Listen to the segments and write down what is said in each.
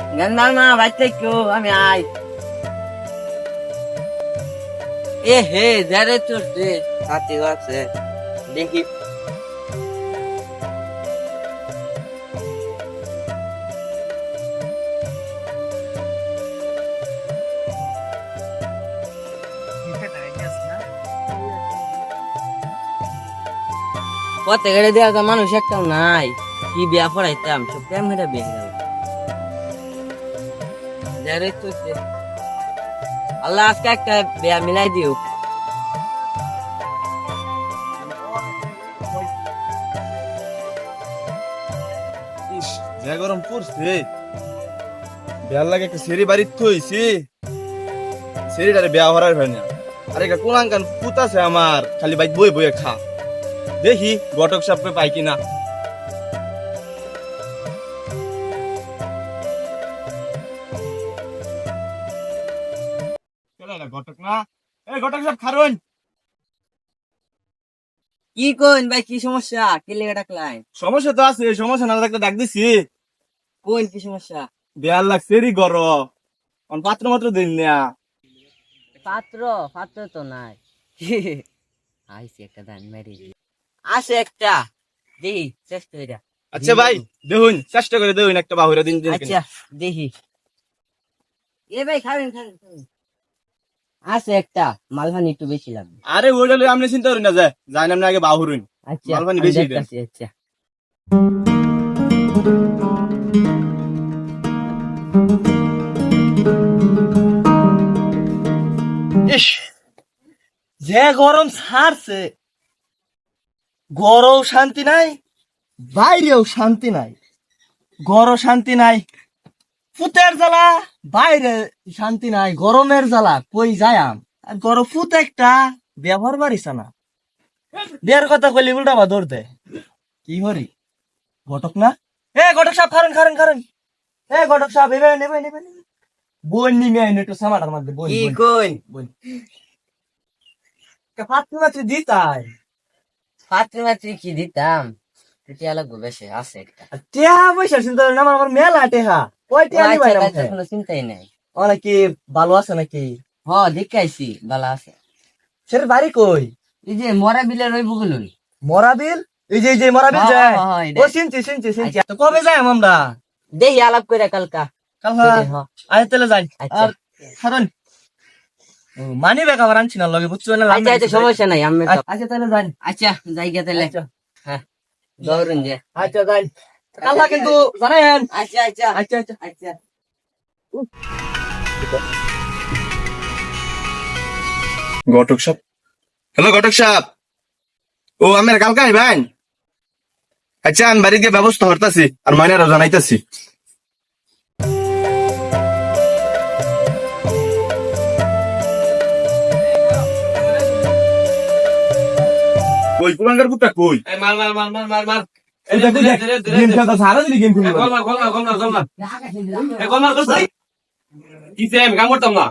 গেন্দার মা বাইতে কেউ আমি আই এ হে যারে তোর রে সাথে আছে দেখি পথে গেড়ে দেওয়া তো মানুষ একটাও নাই কি বিয়া পড়াইতাম সব প্রেম হেরা বিয়ে গেল যারে তোর রে আল্লাহ আজকে একটা বিয়া মিলাই দিও ইস যে গরম পড়ছে বেয়ার লাগে একটা সেরি বাড়ির থইছি সেরিটারে বেয়া হরার হয় না আরে একটা কোলাঙ্কান পুত আছে আমার খালি বাইক বই বইয়ে খা দেখি ঘটক সাপকে পাই কিনা ঘটক না এই ঘটক সাপ খারুন কি কোন ভাই কি সমস্যা কি লেগে ডাকলাই সমস্যা তো আছে সমস্যা না থাকলে ডাক দিছি কোন কি সমস্যা বেয়ার লাগছে রি গরম পাত্র মাত্র দিন না পাত্র পাত্র তো নাই আইসি একটা দান মেরি আছে একটা দেখি চেষ্টা কইরা আচ্ছা ভাই দেখুন চেষ্টা করে দেখুন একটা বাহুরা দিন দিন আচ্ছা দেখি এ ভাই খাবেন খাবেন খাবেন। আছে একটা মালহানি একটু বেশি লাগবে আরে ওইটা লই আপনি চিন্তা করেন না যায় যাই না আগে বাহুরুন আচ্ছা মালহানি আমি বেশি দেন। দেখতাছি, আচ্ছা ইস যে গরম ছাড়ছে গরম শান্তি নাই বাইরেও শান্তি নাই গরম শান্তি নাই ফুতের জ্বালা বাইরে শান্তি নাই গরমের জ্বালা কই যায়াম আর গরম ফুত একটা ব্যবহার বাড়িছে না বিয়ের কথা কইলি উল্টা বা দৌড় দে কি হরি ঘটক না এ ঘটক সাহেব খারেন খারেন খারেন এ ঘটক সাহেব এবে নেবে নেবে নেবে বই নিমে আইন একটু সামাটার মধ্যে বই কি কই বই পাত্র মাত্র দিতাই পাত্র মাত্রি কি দিতাম টিয়া লাগবে বেশি আছে একটা টেহা পয়সা চিন্তা করেন আমার মেলা টেহা কয় টেহা আচ্ছা, নিবাই আচ্ছা, কোনো চিন্তাই নাই নাকি ভালো আছে নাকি হ দেখাইছি ভালো আছে সের বাড়ি কই এই যে মরা বিলের ওই বুগুলুন মরাবিল এই যে মরাবিল হ্যাঁ, যায় হ্যাঁ, হ্যাঁ, ও এটাই। চিনছি তো কবে যাই আমরা দেখি আলাপ করে কালকা কাল সেটাই, হ্যাঁ। আয় তাহলে যাই আচ্ছা। আর কারণ মানি ব্যাগ আবার আনছি না লগে বুঝছো না আচ্ছা আচ্ছা সমস্যা নাই আমি তো- আচ্ছা তাহলে যাই আচ্ছা জায়গা তাহলে আচ্ছা হ্যাঁ দৌড়ুন যে আচ্ছা যাই কাল্লা কিন্তু জানেন আচ্ছা আচ্ছা আচ্ছা আচ্ছা আচ্ছা ঘটক সাপ হ্যালো ঘটক সাপ ও আমার কালকে আইবেন আচ্ছা আমি বাড়ি গিয়ে ব্যবস্থা করতেছি আর ময়নারও জানাইতেছি কই কুলাঙ্গার কুত্তা কই মার মার মার মার মার মার এই দেখো দেখ গেম খেলতা সারা দিন গেম খেলতা গোল মার গোল মার গোল মার গোল মার এ গোল মার দোস্ত কি যে আমি কাম করতাম না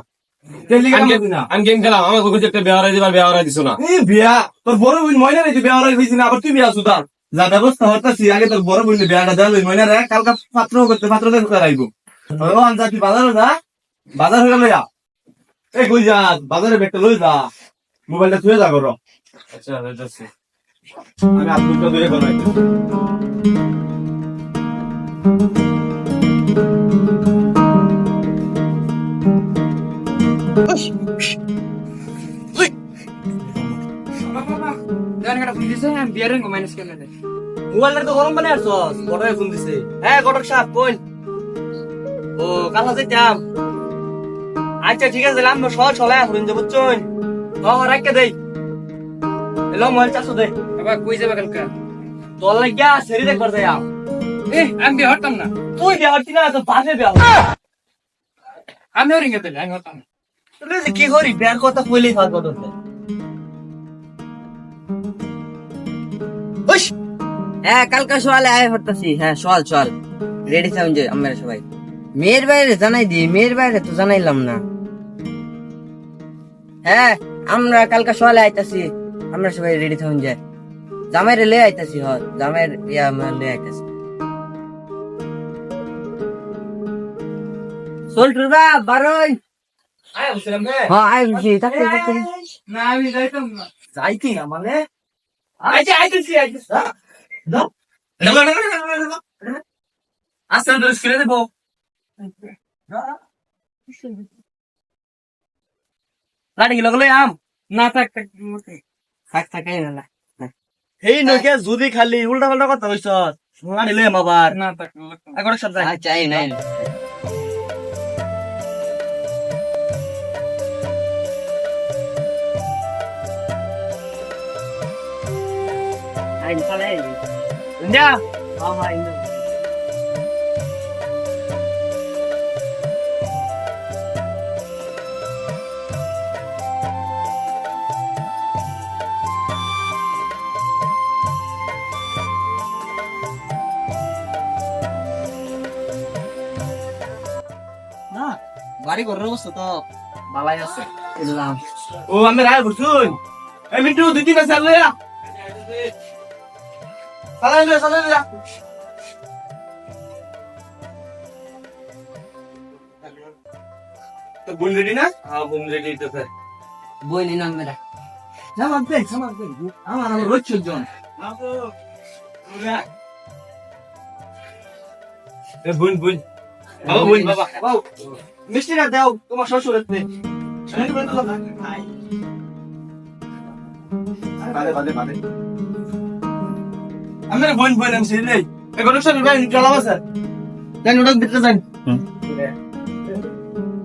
তেলি গেম না আমি গেম খেলাম আমার কুকুর একটা বেহারা দিবার বেহারা দিছো না এই বিয়া তোর বড় বোন ময়না রে বিয়া হরাই হইছিস না আবার তুই বিয়া সুদার যা ব্যবস্থা করতেছি আগে তোর বড় বোন বিয়াটা দেওয়া লই ময়না রে কালকা পাত্র করতে পাত্র দেখতে আইবো ও আনজা তুই বাজারে যা বাজার হয়ে লইয়া এই কই যা বাজারে বেটা লই যা মোবাইলটা থুয়ে যা করো আচ্ছা যাচ্ছি আমি আব্দুলটা ধরে করাই মোবাইলটা তো গরম বানাই আসছস বড় ফোন দিছে হ্যাঁ ঘটক সাহেব কোন ও কাল্লা যাইতাম আচ্ছা ঠিক আছে আমরা সহজ চলাই আসুন যে বুঝছেন রাখকে দেই এলো মোবাইল চাষো দে আবার কই যাবে কালকা তোর লাগিয়া সেরি দেখবার যাই আমি বিয়ে হতাম না তুই বিয়া হচ্ছি না তো বাসে বিয়া আমিও রিঙ্গে দিলে আমি হতাম না তুই কি করি বিয়ার কথা কইলেই ফাল কথা হ্যাঁ কালকা সকালে আয় পড়তাছি হ্যাঁ চল চল রেডি থাকুন যে আমরা সবাই মেয়ের বাইরে জানাই দি মেয়ের বাইরে তো জানাইলাম না হ্যাঁ আমরা কালকা সকালে আইতাছি আমরা সবাই রেডি থাকুন যে জামাইরে লয়ে আইতাছি হ জামাইয়ের ইয়া আমরা লয়ে আইতাছি চলটু দা বারোই আয় বলছিলাম রে হ্যাঁ আইছি তাকে না আমি যাইতাম না যাইতি না মানে আইতেছি আস্তে ধরে ফিরে দেবো লাড়ি গেল গেলে আম না থাক থাকে না এই নকে যদি খালি উল্টা পাল্টা কথা কইছ লাড়ি লই আম আবার না থাক এখন সব যাই আচ্ছা এই নাই আইন চলে যা আইন না বাড়ি ঘরের অবস্থা তো বালাই আছে ইলাম ও আমি রায় বসুন এই মিন্টু দুই তিনটা চাল লইয়া চালাই লইয়া তো বোন রেডি না হ্যাঁ বোন রেডি তো স্যার বইনি নাম মেরা জামাক দে আমার রোজ জন বোন বোন বাবা বোন বাবা মিষ্টিটা দাও তোমার শ্বশুরের আমি বোন বোন আমি সেই নেই এখন স্যার ভাই চলাব স্যার জানি ওটা দিতে যান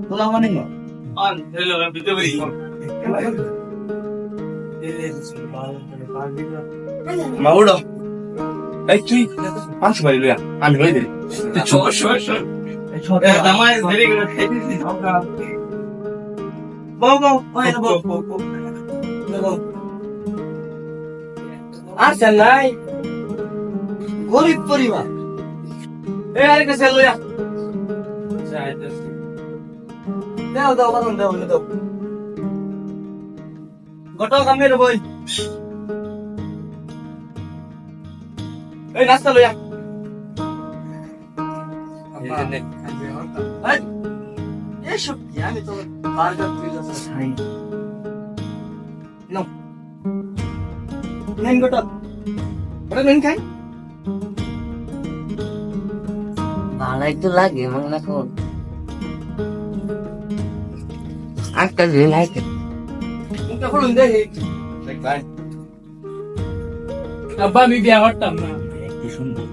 তোলা মানে না অন হেলো আমি দিতে পারি মাউড়ো এই তুই 500 বাড়ি লইয়া আমি লই দে দামাই ভেরি গুড বাও বাও ওই না বাও আর চাল নাই গরিব পরিবার এই আর কাছে লইয়া দাও দাও বারণ দাও দাও গটো কামের বই এই নাস্তা লইয়া এসব কি আমি তো বার্গার পিজা খাই নো নেন গটো ওটা নেন খাই ভালোই তো লাগে মনে না কোন একটা দিন আইতে মুখটা খুলুন দেখি ভাই আব্বা আমি বিয়া করতাম না কি সুন্দর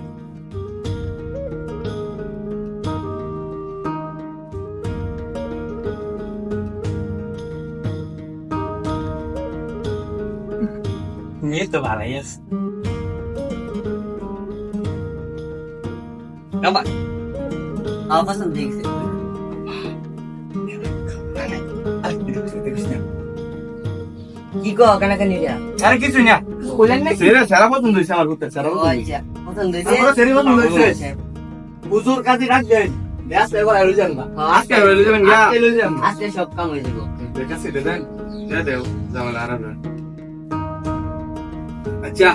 মেয়ে তো ভালোই আছে বাবা আমার পছন্দ দেখছে কি কো কেন কেন নিয়া আরে কিছু না কইলেন না সেরা সেরা পছন্দ হইছে আমার করতে সেরা ও পছন্দ আচ্ছা পছন্দ আমরা সেরি পছন্দ হইছে হইছে হুজুর কাজে রাখবেন ব্যস্ত এবার আইলো যান না আজকে লই যাবেন গা আজকে লই যান আজকে সব কাম হয়ে যাবো দেখাছি দেন দেও জামাল আরাম আচ্ছা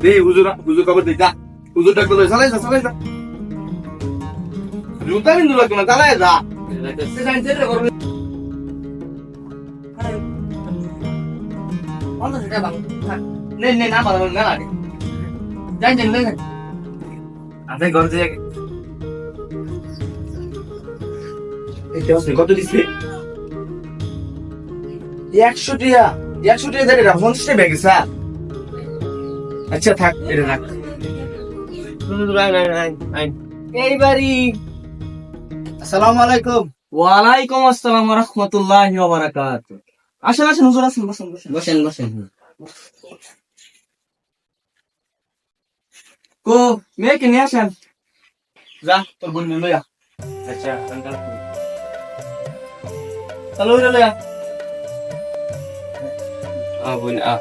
দে হুজুর হুজুর খবর দে যা হুজুর ডাক লই চালাই যা জুতা বিন্দু লাগবে না চালাই যা সেখানে যেতে করবে অন্য সেটা বাং নে নে না মারা না লাগে যাই যাই নে আতে ঘর যে এটা কত দিছে 100 টাকা দেবে না 50 টাকা ব্যাগে স্যার আচ্ছা থাক এটা রাখ এইবারই আসসালামু আলাইকুম ওয়ালাইকুম আসসালাম ওয়া রাহমাতুল্লাহি ওয়া বারাকাতুহু আসেন আসেন হুজুর আসেন বসেন বসেন বসেন বসেন কো মেয়েকে নিয়ে আসেন যা তোর বোন নিয়ে লইয়া আচ্ছা আঙ্কেল চলো রে লয়া বোন আ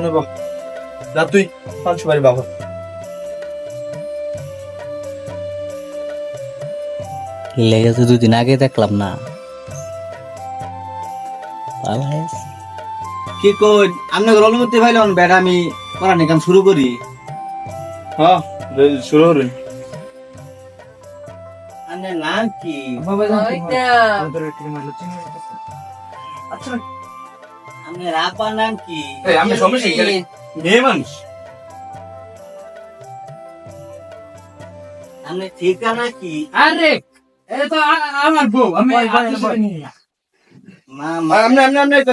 নেব যা তুই 500 বাড়ি বাবা লেগে তো 2 দিন আগে দেখলাম না ভালো হয়েছে কি কই আপনাদের অনুমতি পাইলাম বেটা আমি পড়ানি কাম শুরু করি হ্যাঁ শুরু করুন নাম কি আচ্ছা আপনার আব্বার নাম কি এই আমি সমস্যা কি মেয়ে মানুষ আপনার ঠিকানা কি আরে এটা তো আমার বউ আমি আমনে আমনে আমনে তো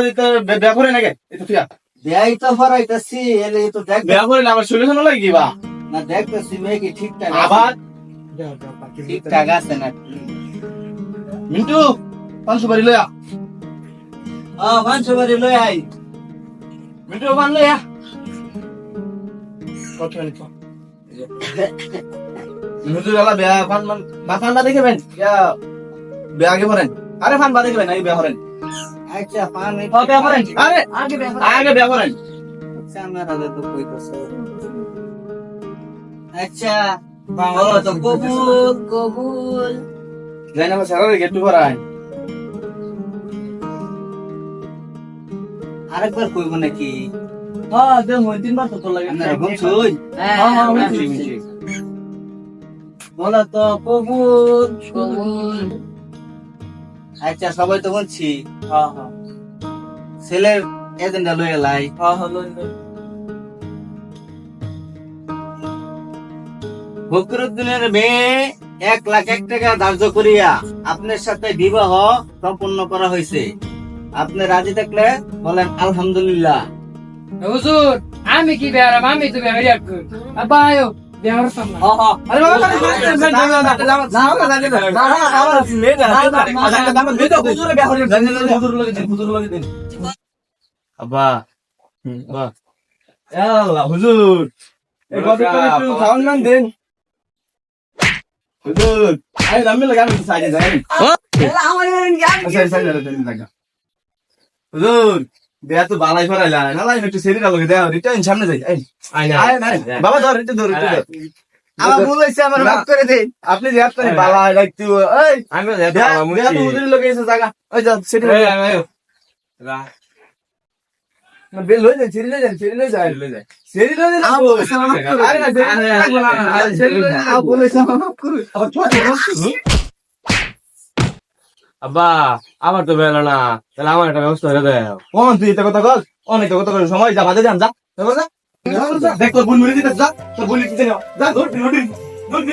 বিয়া করে নাকি এটা তুই দেয়াই তো ফরাইতাছি এলে তো দেখ বিয়া করে আমার সলিউশন লাগি বা না দেখতেছি মেয়ে কি ঠিকঠাক আবার ঠিকঠাক আছে না মিন্টু 500 বাড়ি লয়া পাঁচশো বাড়ি লই আই মিন্টু বান লয়া কত হলো মিন্টু গলা বিয়া ফান ফান বা দেখবেন ইয়া বিয়া আগে করেন আরে ফান বা দেখবেন আগে বিয়া করেন আচ্ছা পান বিয়া করেন আরে আগে বিয়া করেন আমার আগে তো কইতাছে আচ্ছা বলো তো কবুল কবুল যাই না সারা রে গেটু করাই আরেকবার কইব নাকি হ্যাঁ দে মই তিনবার তো লাগে আপনারা বলছুই মিছি বলো তো কবুল কবুল আচ্ছা সবাই তো বলছি হ্যাঁ হ্যাঁ ছেলের এজেন্ডা লয়ে লাই হ্যাঁ হ্যাঁ ফকরুদ্দিনের মেয়ে 1,00,000 টাকা ধার্য করিয়া আপনার সাথে বিবাহ সম্পন্ন করা হয়েছে আপনি রাজি থাকলে বলেন আলহামদুলিল্লাহ হুজুর আমি কি বেয়ারাম আমি তো বেয়ারিয়া কই আব্বা আয়ো বেয়ার সামনে আরে বাবা আব্বা হুজুর এই কত করে একটু খাওয়ান নাম দেন হুজুর আরে দামি লাগা আমি সাইডে যাই হুজুর দেয়া তো বালাই ফরাইলা না লাই একটু সেরিটা লগে দেয়া রিটার্ন সামনে যাই আয় না বাবা ধর একটু ধর একটু ধর আমার ভুল হয়েছে আমার মাফ করে দেন আপনি যে আপনি বালাই লাগতো এই আমি দেয়া তো মুদির লগে এসে জায়গা ওই যা সেটি না বেল লই যাই সেরি লই যাই সেরি লই যাই সেরি লই যাই আরে না সেরি লই যাই ভুল হয়েছে আমার মাফ করুন আবার ছোট আব্বা আমার তো বেলা না তাহলে আমার একটা ব্যবস্থা করে দাও কোন তুই এটা কথা বল অনেক কথা কর সময় যা বাদে যান যা দেখ তোর বুন মুড়ি দিতে যা তোর বুন দিতে যা ধর ধর